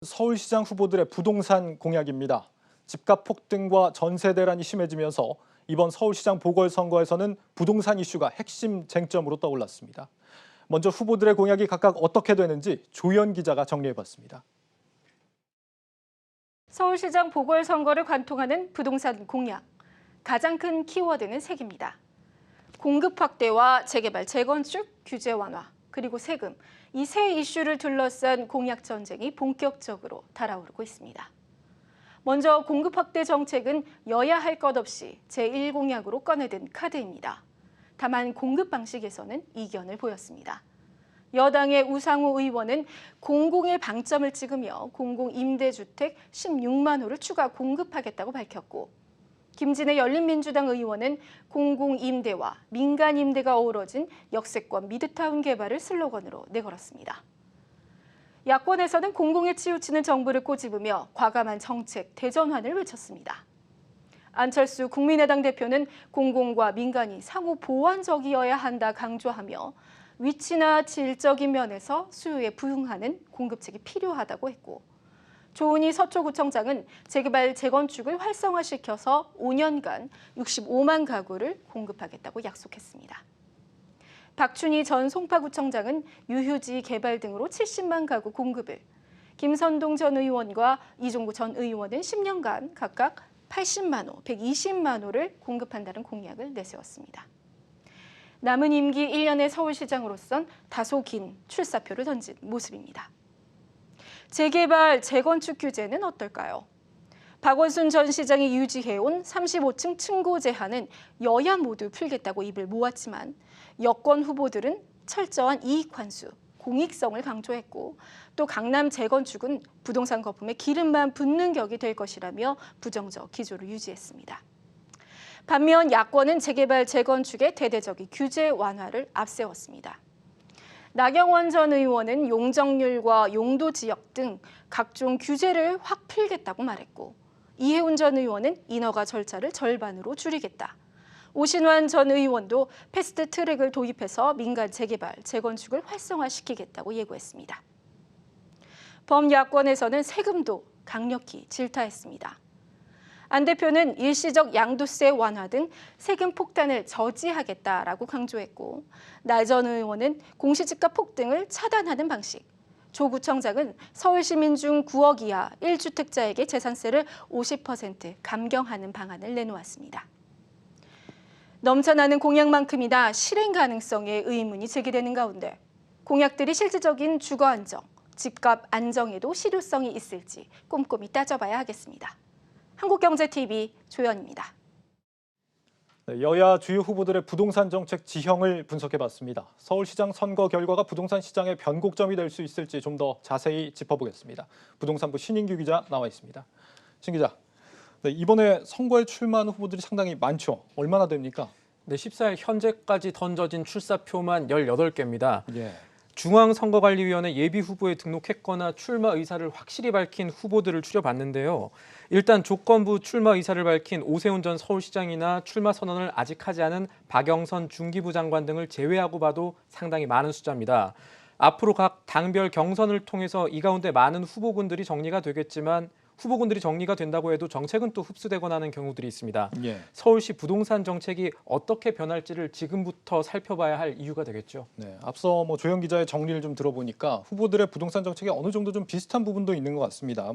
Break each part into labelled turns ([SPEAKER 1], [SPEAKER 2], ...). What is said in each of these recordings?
[SPEAKER 1] 서울시장 후보들의 부동산 공약입니다. 집값 폭등과 전세 대란이 심해지면서 이번 서울시장 보궐선거에서는 부동산 이슈가 핵심 쟁점으로 떠올랐습니다. 먼저 후보들의 공약이 각각 어떻게 되는지 조연 기자가 정리해봤습니다.
[SPEAKER 2] 서울시장 보궐선거를 관통하는 부동산 공약. 가장 큰 키워드는 세 개입니다. 공급 확대와 재개발, 재건축, 규제 완화, 그리고 세금. 이 세 이슈를 둘러싼 공약 전쟁이 본격적으로 달아오르고 있습니다. 먼저 공급 확대 정책은 여야 할 것 없이 제1공약으로 꺼내든 카드입니다. 다만 공급 방식에서는 이견을 보였습니다. 여당의 우상호 의원은 공공의 방점을 찍으며 공공임대주택 16만 호를 추가 공급하겠다고 밝혔고, 김진애 열린민주당 의원은 공공임대와 민간임대가 어우러진 역세권 미드타운 개발을 슬로건으로 내걸었습니다. 야권에서는 공공에 치우치는 정부를 꼬집으며 과감한 정책 대전환을 외쳤습니다. 안철수 국민의당 대표는 공공과 민간이 상호 보완적이어야 한다 강조하며 위치나 질적인 면에서 수요에 부응하는 공급책이 필요하다고 했고, 조은희 서초구청장은 재개발, 재건축을 활성화시켜서 5년간 65만 가구를 공급하겠다고 약속했습니다. 박춘희 전 송파구청장은 유휴지 개발 등으로 70만 가구 공급을, 김선동 전 의원과 이종구 전 의원은 10년간 각각 80만 호, 120만 호를 공급한다는 공약을 내세웠습니다. 남은 임기 1년의 서울시장으로선 다소 긴 출사표를 던진 모습입니다. 재개발, 재건축 규제는 어떨까요? 박원순 전 시장이 유지해온 35층 층고 제한은 여야 모두 풀겠다고 입을 모았지만 여권 후보들은 철저한 이익 환수, 공익성을 강조했고, 또 강남 재건축은 부동산 거품에 기름만 붓는 격이 될 것이라며 부정적 기조를 유지했습니다. 반면 야권은 재개발, 재건축의 대대적인 규제 완화를 앞세웠습니다. 나경원 전 의원은 용적률과 용도 지역 등 각종 규제를 확 풀겠다고 말했고, 이해운 전 의원은 인허가 절차를 절반으로 줄이겠다. 오신환 전 의원도 패스트 트랙을 도입해서 민간 재개발, 재건축을 활성화시키겠다고 예고했습니다. 범야권에서는 세금도 강력히 질타했습니다. 안 대표는 일시적 양도세 완화 등 세금 폭탄을 저지하겠다라고 강조했고, 날 전 의원은 공시지가 폭등을 차단하는 방식, 조 구청장은 서울 시민 중 9억 이하 1주택자에게 재산세를 50% 감경하는 방안을 내놓았습니다. 넘쳐나는 공약만큼이나 실행 가능성에 의문이 제기되는 가운데 공약들이 실질적인 주거 안정, 집값 안정에도 실효성이 있을지 꼼꼼히 따져봐야 하겠습니다. 한국경제TV 조연입니다.
[SPEAKER 1] 여야 주요 후보들의 부동산 정책 지형을 분석해봤습니다. 서울시장 선거 결과가 부동산 시장의 변곡점이 될 수 있을지 좀 더 자세히 짚어보겠습니다. 부동산부 신인규 기자 나와 있습니다. 신 기자, 이번에 선거에 출마한 후보들이 상당히 많죠. 얼마나 됩니까?
[SPEAKER 3] 네, 14일 현재까지 던져진 출사표만 18개입니다.
[SPEAKER 1] 예.
[SPEAKER 3] 중앙선거관리위원회 예비후보에 등록했거나 출마 의사를 확실히 밝힌 후보들을 추려봤는데요. 일단 조건부 출마 의사를 밝힌 오세훈 전 서울시장이나 출마 선언을 아직 하지 않은 박영선 중기부 장관 등을 제외하고 봐도 상당히 많은 숫자입니다. 앞으로 각 당별 경선을 통해서 이 가운데 많은 후보군들이 정리가 되겠지만 후보군들이 정리가 된다고 해도 정책은 또 흡수되거나 하는 경우들이 있습니다.
[SPEAKER 1] 예.
[SPEAKER 3] 서울시 부동산 정책이 어떻게 변할지를 지금부터 살펴봐야 할 이유가 되겠죠.
[SPEAKER 1] 네, 앞서 조영 기자의 정리를 좀 들어보니까 후보들의 부동산 정책이 어느 정도 좀 비슷한 부분도 있는 것 같습니다.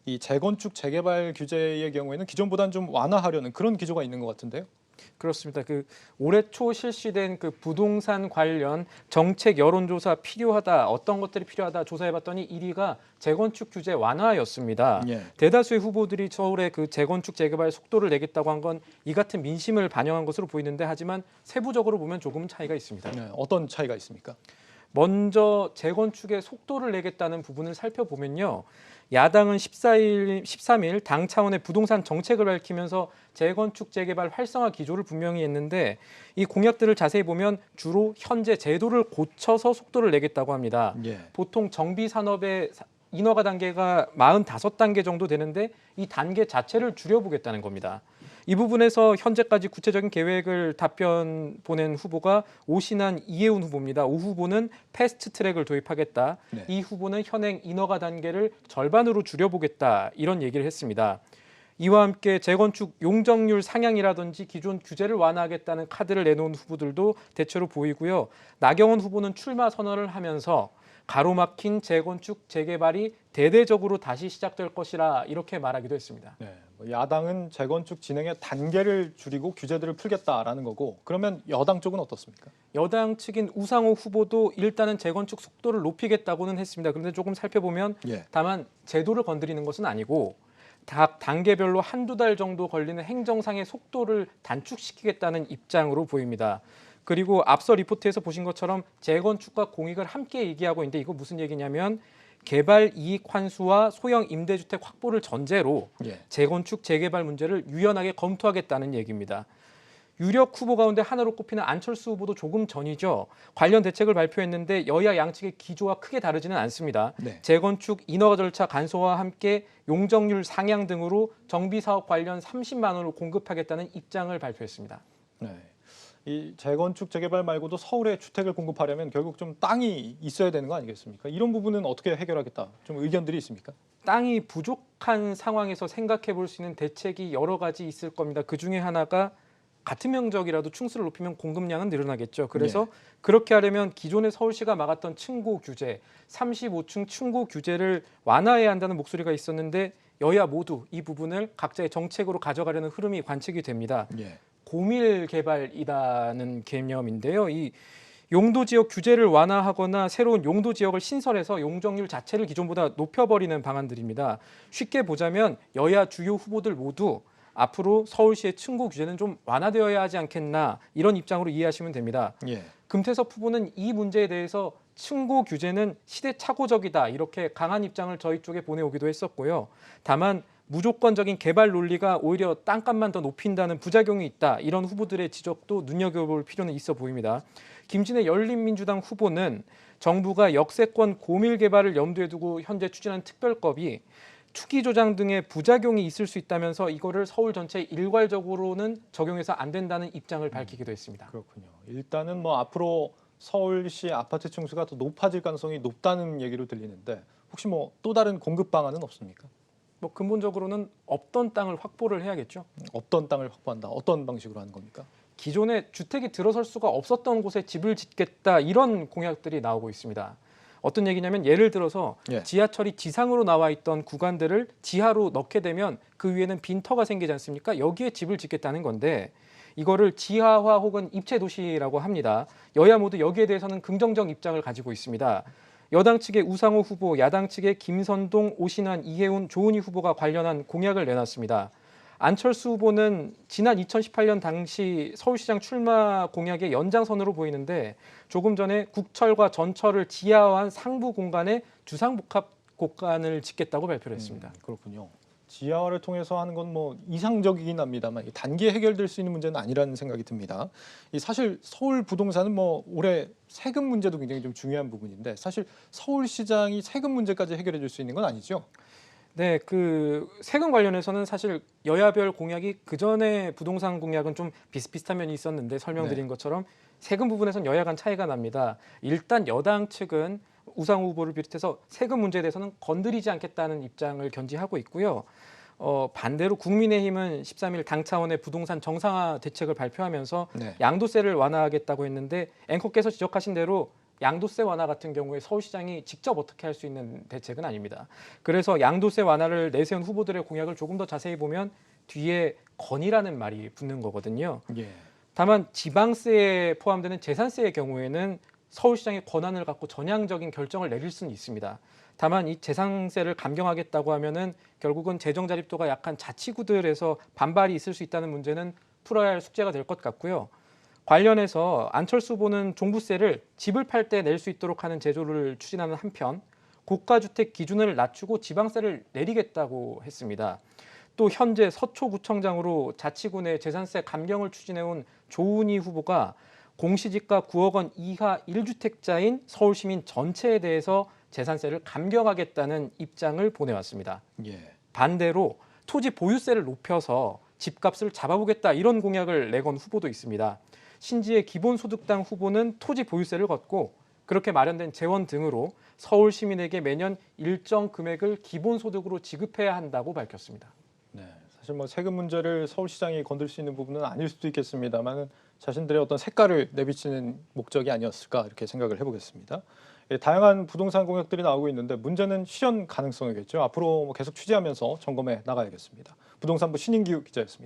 [SPEAKER 1] 이 재건축, 재개발 규제의 경우에는 기존보다는 좀 완화하려는 그런 기조가 있는 것 같은데요.
[SPEAKER 3] 그렇습니다. 올해 초 실시된 부동산 관련 정책 여론조사 필요하다, 어떤 것들이 필요하다 조사해봤더니 1위가 재건축 규제 완화였습니다.
[SPEAKER 1] 예.
[SPEAKER 3] 대다수의 후보들이 서울의 재건축 재개발 속도를 내겠다고 한 건 이 같은 민심을 반영한 것으로 보이는데, 하지만 세부적으로 보면 조금 차이가 있습니다.
[SPEAKER 1] 네, 어떤 차이가 있습니까?
[SPEAKER 3] 먼저 재건축의 속도를 내겠다는 부분을 살펴보면요. 야당은 13일 당 차원의 부동산 정책을 밝히면서 재건축 재개발 활성화 기조를 분명히 했는데, 이 공약들을 자세히 보면 주로 현재 제도를 고쳐서 속도를 내겠다고 합니다.
[SPEAKER 1] 예.
[SPEAKER 3] 보통 정비 산업의 인허가 단계가 45단계 정도 되는데 이 단계 자체를 줄여보겠다는 겁니다. 이 부분에서 현재까지 구체적인 계획을 답변 보낸 후보가 오신환 이해운 후보입니다. 오 후보는 패스트 트랙을 도입하겠다.
[SPEAKER 1] 네.
[SPEAKER 3] 이 후보는 현행 인허가 단계를 절반으로 줄여보겠다. 이런 얘기를 했습니다. 이와 함께 재건축 용적률 상향이라든지 기존 규제를 완화하겠다는 카드를 내놓은 후보들도 대체로 보이고요. 나경원 후보는 출마 선언을 하면서 가로막힌 재건축 재개발이 대대적으로 다시 시작될 것이라 이렇게 말하기도 했습니다.
[SPEAKER 1] 네, 뭐 야당은 재건축 진행의 단계를 줄이고 규제들을 풀겠다라는 거고, 그러면 여당 쪽은 어떻습니까?
[SPEAKER 3] 여당 측인 우상호 후보도 일단은 재건축 속도를 높이겠다고는 했습니다. 그런데 조금 살펴보면
[SPEAKER 1] 예.
[SPEAKER 3] 다만 제도를 건드리는 것은 아니고 각 단계별로 한두 달 정도 걸리는 행정상의 속도를 단축시키겠다는 입장으로 보입니다. 그리고 앞서 리포트에서 보신 것처럼 재건축과 공익을 함께 얘기하고 있는데 이거 무슨 얘기냐면 개발 이익 환수와 소형 임대주택 확보를 전제로
[SPEAKER 1] 예.
[SPEAKER 3] 재건축 재개발 문제를 유연하게 검토하겠다는 얘기입니다. 유력 후보 가운데 하나로 꼽히는 안철수 후보도 조금 전이죠. 관련 대책을 발표했는데 여야 양측의 기조와 크게 다르지는 않습니다.
[SPEAKER 1] 네.
[SPEAKER 3] 재건축 인허가 절차 간소화와 함께 용적률 상향 등으로 정비사업 관련 30만 원을 공급하겠다는 입장을 발표했습니다.
[SPEAKER 1] 네. 이 재건축 재개발 말고도 서울에 주택을 공급하려면 결국 좀 땅이 있어야 되는 거 아니겠습니까? 이런 부분은 어떻게 해결하겠다? 좀 의견들이 있습니까?
[SPEAKER 3] 땅이 부족한 상황에서 생각해 볼 수 있는 대책이 여러 가지 있을 겁니다. 그 중에 하나가 같은 면적이라도 층수를 높이면 공급량은 늘어나겠죠. 그래서 그렇게 하려면 기존의 서울시가 막았던 층고 규제, 35층 층고 규제를 완화해야 한다는 목소리가 있었는데 여야 모두 이 부분을 각자의 정책으로 가져가려는 흐름이 관측이 됩니다.
[SPEAKER 1] 예.
[SPEAKER 3] 고밀 개발이라는 개념인데요. 이 용도 지역 규제를 완화하거나 새로운 용도 지역을 신설해서 용적률 자체를 기존보다 높여버리는 방안들입니다. 쉽게 보자면 여야 주요 후보들 모두 앞으로 서울시의 층고 규제는 좀 완화되어야 하지 않겠나 이런 입장으로 이해하시면 됩니다.
[SPEAKER 1] 예.
[SPEAKER 3] 금태섭 후보는 이 문제에 대해서 층고 규제는 시대착오적이다 이렇게 강한 입장을 저희 쪽에 보내오기도 했었고요. 다만 무조건적인 개발 논리가 오히려 땅값만 더 높인다는 부작용이 있다. 이런 후보들의 지적도 눈여겨볼 필요는 있어 보입니다. 김진애 열린민주당 후보는 정부가 역세권 고밀 개발을 염두에 두고 현재 추진한 특별법이 투기 조장 등의 부작용이 있을 수 있다면서 이거를 서울 전체에 일괄적으로는 적용해서 안 된다는 입장을 밝히기도 했습니다.
[SPEAKER 1] 그렇군요. 일단은 뭐 앞으로 서울시 아파트 층수가 더 높아질 가능성이 높다는 얘기로 들리는데 혹시 뭐 또 다른 공급 방안은 없습니까?
[SPEAKER 3] 뭐 근본적으로는 없던 땅을 확보를 해야겠죠.
[SPEAKER 1] 어떤 땅을 확보한다? 어떤 방식으로 하는 겁니까?
[SPEAKER 3] 기존에 주택이 들어설 수가 없었던 곳에 집을 짓겠다 이런 공약들이 나오고 있습니다. 어떤 얘기냐면 예를 들어서
[SPEAKER 1] 예.
[SPEAKER 3] 지하철이 지상으로 나와 있던 구간들을 지하로 넣게 되면 그 위에는 빈터가 생기지 않습니까? 여기에 집을 짓겠다는 건데 이거를 지하화 혹은 입체 도시라고 합니다. 여야 모두 여기에 대해서는 긍정적 입장을 가지고 있습니다. 여당 측의 우상호 후보, 야당 측의 김선동, 오신환, 이해운, 조은희 후보가 관련한 공약을 내놨습니다. 안철수 후보는 지난 2018년 당시 서울시장 출마 공약의 연장선으로 보이는데 조금 전에 국철과 전철을 지하화한 상부 공간에 주상복합 공간을 짓겠다고 발표를 했습니다.
[SPEAKER 1] 그렇군요. 지하화를 통해서 하는 건 뭐 이상적이긴 합니다만 단기에 해결될 수 있는 문제는 아니라는 생각이 듭니다. 사실 서울 부동산은 뭐 올해 세금 문제도 굉장히 좀 중요한 부분인데 사실 서울시장이 세금 문제까지 해결해 줄 수 있는 건 아니죠?
[SPEAKER 3] 네, 그 세금 관련해서는 사실 여야별 공약이 그 전에 부동산 공약은 좀 비슷비슷한 면이 있었는데 설명드린 것처럼 세금 부분에서는 여야 간 차이가 납니다. 일단 여당 측은 우상호 후보를 비롯해서 세금 문제에 대해서는 건드리지 않겠다는 입장을 견지하고 있고요. 반대로 국민의힘은 13일 당 차원의 부동산 정상화 대책을 발표하면서 양도세를 완화하겠다고 했는데 앵커께서 지적하신 대로 양도세 완화 같은 경우에 서울시장이 직접 어떻게 할 수 있는 대책은 아닙니다. 그래서 양도세 완화를 내세운 후보들의 공약을 조금 더 자세히 보면 뒤에 건이라는 말이 붙는 거거든요.
[SPEAKER 1] 예.
[SPEAKER 3] 다만 지방세에 포함되는 재산세의 경우에는 서울시장의 권한을 갖고 전향적인 결정을 내릴 수는 있습니다. 다만 이 재산세를 감경하겠다고 하면은 결국은 재정 자립도가 약한 자치구들에서 반발이 있을 수 있다는 문제는 풀어야 할 숙제가 될 것 같고요. 관련해서 안철수 후보는 종부세를 집을 팔 때 낼 수 있도록 하는 제도를 추진하는 한편 고가주택 기준을 낮추고 지방세를 내리겠다고 했습니다. 또 현재 서초구청장으로 자치구내 재산세 감경을 추진해온 조은희 후보가 공시지가 9억 원 이하 1주택자인 서울시민 전체에 대해서 재산세를 감경하겠다는 입장을 보내왔습니다.
[SPEAKER 1] 예.
[SPEAKER 3] 반대로 토지 보유세를 높여서 집값을 잡아보겠다 이런 공약을 내건 후보도 있습니다. 신지의 기본소득당 후보는 토지 보유세를 걷고 그렇게 마련된 재원 등으로 서울 시민에게 매년 일정 금액을 기본소득으로 지급해야 한다고 밝혔습니다.
[SPEAKER 1] 네, 사실 뭐 세금 문제를 서울시장이 건들 수 있는 부분은 아닐 수도 있겠습니다만 자신들의 어떤 색깔을 내비치는 목적이 아니었을까 이렇게 생각을 해보겠습니다. 예, 다양한 부동산 공약들이 나오고 있는데 문제는 실현 가능성이겠죠. 앞으로 계속 취재하면서 점검해 나가야겠습니다. 부동산부 신인규 기자였습니다.